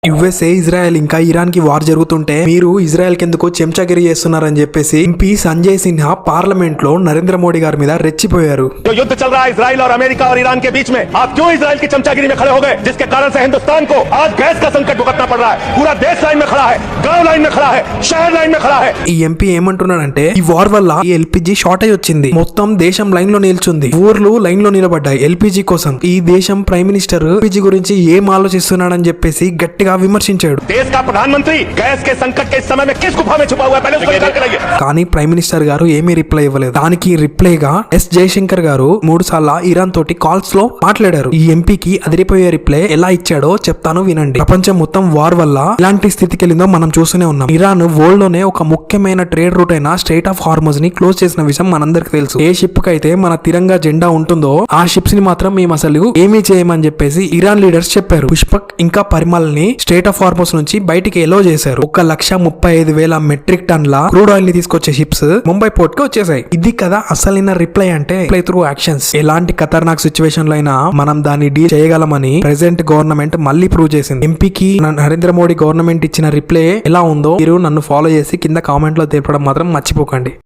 USA, Israel ఇంకా Iran కి war జరుగుతుంటే మీరు ఇజ్రాయెల్ కెందుకు చెంచాగిరి చేస్తున్నారని చెప్పేసి ఎంపీ సంజయ్ సిన్హా పార్లమెంట్ లో నరేంద్ర మోడీ గారి మీద రెచ్చిపోయారు. युद्ध चल रहा है इजराइल और अमेरिका और ईरान के बीच में, आप क्यों इजराइल की चमचागिरी में खड़े हो गए, जिसके कारण से हिंदुस्तान को आज गैस का संकट भुगतना पड़ रहा है. पूरा देश लाइन में खड़ा है, गांव लाइन में खड़ा है, शहर लाइन में खड़ा है. ఈ ఎంపీ ఏమంటున్నాడంటే ఈ వార్ వల్ల ఈ ఎల్పిజి షార్టేజ్ వచ్చింది, మొత్తం దేశం లైన్ లో నిల్చుంది, ఊర్లు లైన్ లో నిలబడ్డాయి ఎల్పిజి కోసం. ఈ దేశం ప్రైమ్ మినిస్టర్ ఎల్పిజి గురించి ఏం ఆలోచిస్తున్నాడని చెప్పేసి గట్టిగా విమర్శించాడు. देश का प्रधानमंत्री गैस के संकट के इस समय में किस गुफा में छुपा हुआ है, पहले उसको निकाल के लाइए. కానీ ప్రైమ్ మినిస్టర్ గారు ఏమీ రిప్లై ఇవ్వలేదు. దానికి రిప్లైగా ఎస్ జయశంకర్ గారు 3 సార్లు ఇరాన్ తోటి కాల్స్ లో మాట్లాడారు. ఈ ఎంపీకి అదిరిపోయే రిప్లై ఎలా ఇచ్చాడో చెప్తాను వినండి. ప్రపంచం మొత్తం వార్ వల్ల ఇలాంటి స్థితికి వెళ్ళిందో మనం చూస్తూనే ఉన్నాం. ఇరాన్ వరల్డ్ లోనే ఒక ముఖ్యమైన ట్రేడ్ రూట్ అయిన స్ట్రెయిట్ ఆఫ్ హార్మోజ్ ని క్లోజ్ చేసిన విషయం మనందరికి తెలుసు. ఏ షిప్ కి అయితే మన తిరంగా జెండా ఉంటుందో ఆ షిప్స్ ని మాత్రం మేము అసలు ఏమీ చేయమని చెప్పేసి ఇరాన్ లీడర్స్ చెప్పారు. పుష్పక్ ఇంకా పరిమల్ ని స్ట్రెయిట్ ఆఫ్ హార్మోజ్ నుంచి బయటికి ఎలో చేశారు. 1,35,000 మెట్రిక్ టన్ల క్రూడ్ ఆయిల్ ని తీసుకొచ్చే షిప్స్ ముంబై పోర్ట్ కి వచ్చేసాయి. ఇది కదా అసలైన రిప్లై అంటే, రిప్లై త్రూ యాక్షన్స్. ఎలాంటి ఖతర్నాక్ సిచ్యువేషన్ లో అయినా మనం దాన్ని డీల్ చేయగలమని ప్రెసెంట్ గవర్నమెంట్ మళ్ళీ ప్రూవ్ చేసింది. ఎంపీకి నరేంద్ర మోడీ గవర్నమెంట్ ఇచ్చిన రిప్లై ఎలా ఉందో మీరు నన్ను ఫాలో చేసి కింద కామెంట్ లో తెలపడం మాత్రం మర్చిపోకండి.